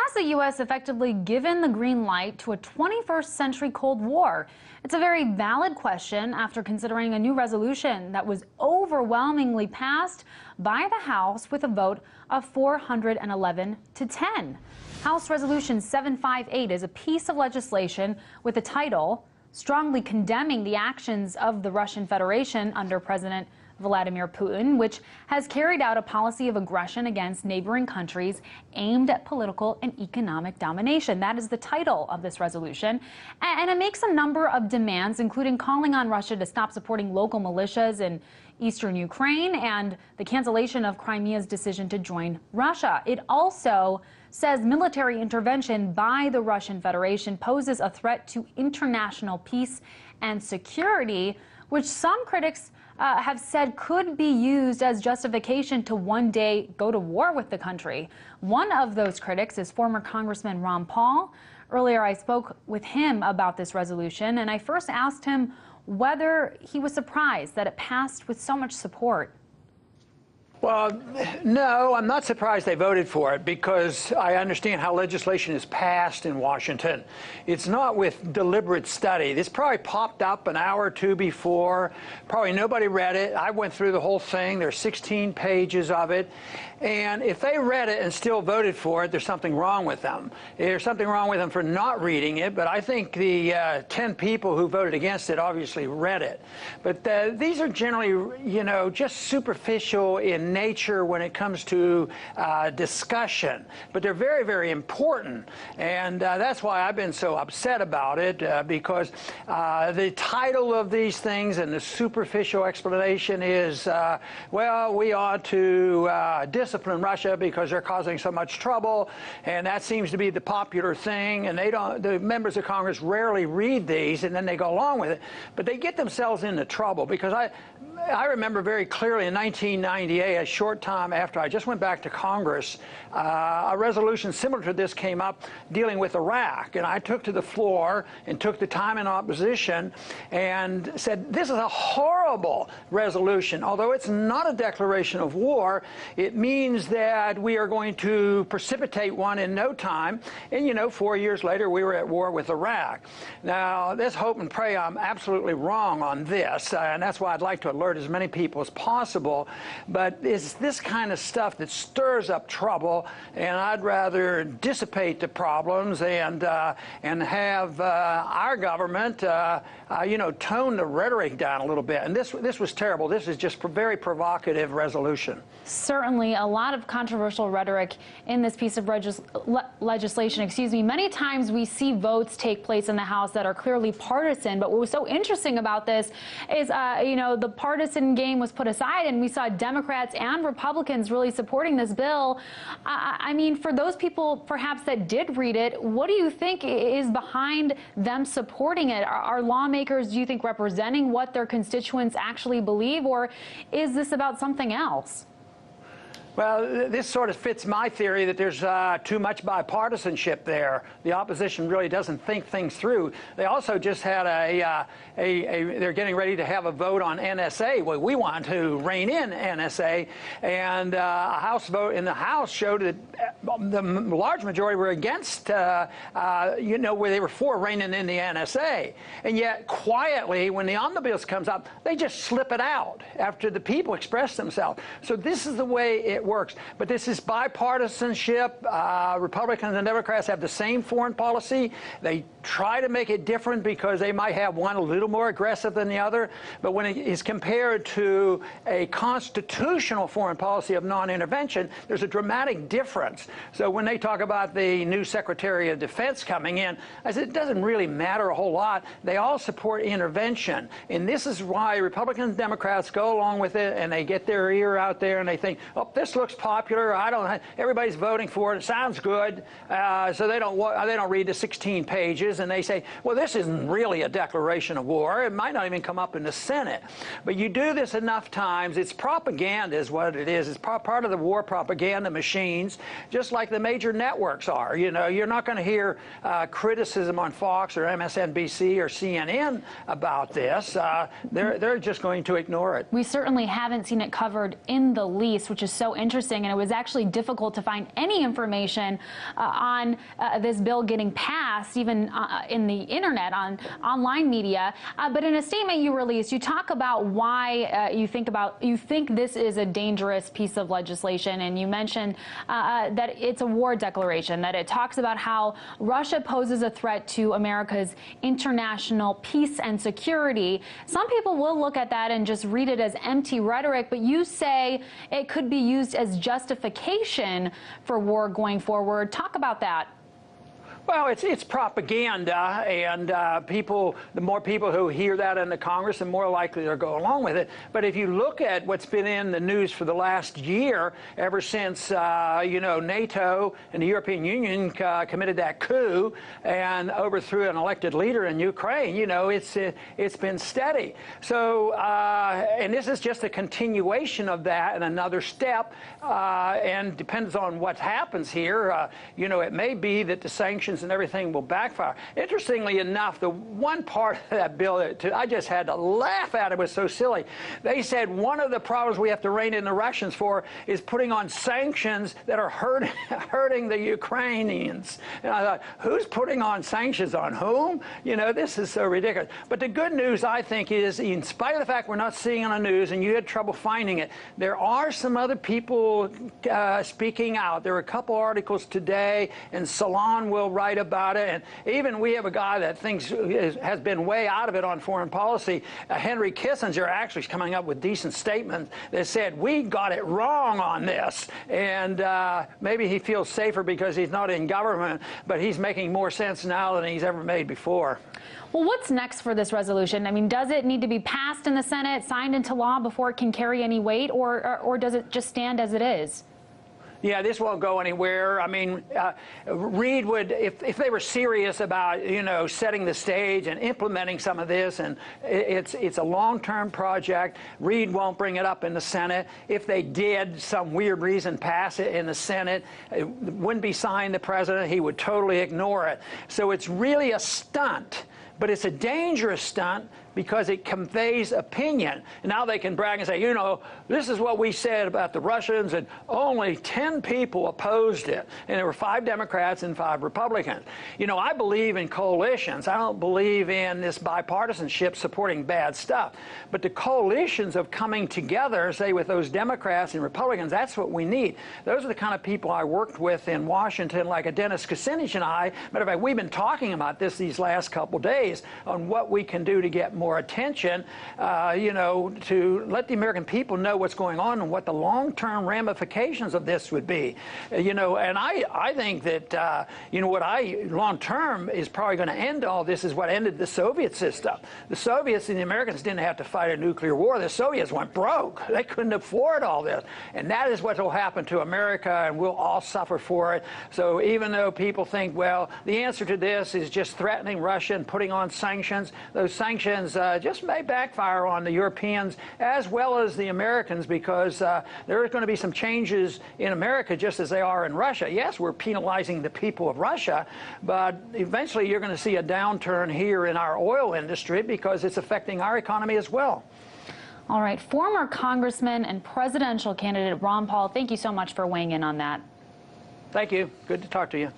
has the U.S. effectively given the green light to a 21st century Cold War? It's a very valid question after considering a new resolution that was overwhelmingly passed by the House with a vote of 411 to 10. House Resolution 758 is a piece of legislation with the title strongly condemning the actions of the Russian Federation under President Vladimir Putin, which has carried out a policy of aggression against neighboring countries aimed at political and economic domination. That is the title of this resolution. And it makes a number of demands, including calling on Russia to stop supporting local militias in eastern Ukraine and the cancellation of Crimea's decision to join Russia. It also says military intervention by the Russian Federation poses a threat to international peace and security, which some critics have said could be used as justification to one day go to war with the country. One of those critics is former Congressman Ron Paul. Earlier, I spoke with him about this resolution, and I first asked him whether he was surprised that it passed with so much support. Well, no, I'm not surprised they voted for it because I understand how legislation is passed in Washington. It's not with deliberate study. This probably popped up an hour or two before. Probably nobody read it. I went through the whole thing. There's 16 pages of it. And if they read it and still voted for it, there's something wrong with them. There's something wrong with them for not reading it, but I think the 10 people who voted against it obviously read it. But these are generally, just superficial in nature when it comes to discussion. But they're very, very important. And that's why I've been so upset about it, because the title of these things and the superficial explanation is, well, we ought to discipline Russia because they're causing so much trouble, and that seems to be the popular thing, and the members of Congress rarely read these, and then they go along with it, but they get themselves into trouble because I remember very clearly in 1998, a short time after I just went back to Congress, a resolution similar to this came up dealing with Iraq, and I took to the floor and took the time in opposition and said, this is a horrible resolution. Although it's not a declaration of war, it means that we are going to precipitate one in no time. And, 4 years later, we were at war with Iraq. Now, let's hope and pray I'm absolutely wrong on this, and that's why I'd like to alert as many people as possible. But it's this kind of stuff that stirs up trouble, and I'd rather dissipate the problems and have our government, tone the rhetoric down a little bit. And this was terrible. This is just a very provocative resolution. Certainly a lot of controversial rhetoric in this piece of legislation. Many times we see votes take place in the House that are clearly partisan, but what was so interesting about this is, the partisan game was put aside and we saw Democrats and Republicans really supporting this bill. I mean, for those people perhaps that did read it, what do you think is behind them supporting it? Are lawmakers, do you think, representing what their constituents actually believe, or is this about something else? Well, this sort of fits my theory that there's too much bipartisanship there. The opposition really doesn't think things through. They also just had they're getting ready to have a vote on NSA. Well, we want to rein in NSA, and a House vote in the House showed that the large majority were against, where they were for reining in the NSA. And yet, quietly, when the omnibus comes up, they just slip it out after the people express themselves. So this is the way it works. But this is bipartisanship. Republicans and Democrats have the same foreign policy. They try to make it different because they might have one a little more aggressive than the other. But when it is compared to a constitutional foreign policy of non-intervention, there's a dramatic difference. So when they talk about the new Secretary of Defense coming in, I said it doesn't really matter a whole lot. They all support intervention. And this is why Republicans and Democrats go along with it, and they get their ear out there and they think, oh, this looks popular. Everybody's voting for it. It sounds good. So they don't read the 16 pages, and they say, well, this isn't really a declaration of war. It might not even come up in the Senate. But you do this enough times, it's propaganda is what it is. It's part of the war propaganda machines, just like the major networks are. You're not going to hear criticism on Fox or MSNBC or CNN about this. They're just going to ignore it. We certainly haven't seen it covered in the least, which is so interesting, and it was actually difficult to find any information on this bill getting passed, even in the internet, on online media. But in a statement you released, you talk about why you think this is a dangerous piece of legislation, and you mentioned that it's a war declaration, that it talks about how Russia poses a threat to America's international peace and security. Some people will look at that and just read it as empty rhetoric, but you say it could be used as justification for war going forward. Talk about that. Well, it's propaganda, and the more people who hear that in the Congress, the more likely they'll go along with it. But if you look at what's been in the news for the last year, ever since NATO and the European Union committed that coup and overthrew an elected leader in Ukraine, it's been steady. So, and this is just a continuation of that and another step, and depends on what happens here. It may be that the sanctions and everything will backfire. Interestingly enough, the one part of that bill that I just had to laugh at, it was so silly. They said one of the problems we have to rein in the Russians for is putting on sanctions that are hurting the Ukrainians. And I thought, who's putting on sanctions on whom? This is so ridiculous. But the good news, I think, is in spite of the fact we're not seeing it on the news and you had trouble finding it, there are some other people speaking out. There are a couple articles today, and Salon will write about it, and even we have a guy that thinks has been way out of it on foreign policy. Henry Kissinger actually is coming up with decent statements that said we got it wrong on this, and maybe he feels safer because he's not in government, but he's making more sense now than he's ever made before. Well, what's next for this resolution? I mean, does it need to be passed in the Senate, signed into law before it can carry any weight, or does it just stand as it is? Yeah, this won't go anywhere. I mean, Reid would, if they were serious about, setting the stage and implementing some of this, and it's a long-term project, Reid won't bring it up in the Senate. If they did, some weird reason, pass it in the Senate, it wouldn't be signed the president. He would totally ignore it. So it's really a stunt, but it's a dangerous stunt because it conveys opinion. And now they can brag and say, this is what we said about the Russians, and only 10 people opposed it. And there were 5 Democrats and 5 Republicans. I believe in coalitions. I don't believe in this bipartisanship supporting bad stuff. But the coalitions of coming together, say with those Democrats and Republicans, that's what we need. Those are the kind of people I worked with in Washington, like a Dennis Kucinich and I. Matter of fact, we've been talking about this these last couple days on what we can do to get more attention, to let the American people know what's going on and what the long-term ramifications of this would be. And I think that, long-term is probably going to end all this is what ended the Soviet system. The Soviets and the Americans didn't have to fight a nuclear war. The Soviets went broke. They couldn't afford all this. And that is what will happen to America, and we'll all suffer for it. So even though people think, well, the answer to this is just threatening Russia and putting on sanctions, those sanctions just may backfire on the Europeans as well as the Americans, because there are going to be some changes in America just as they are in Russia. Yes, we're penalizing the people of Russia, but eventually you're going to see a downturn here in our oil industry because it's affecting our economy as well. All right. Former Congressman and presidential candidate Ron Paul, thank you so much for weighing in on that. Thank you. Good to talk to you.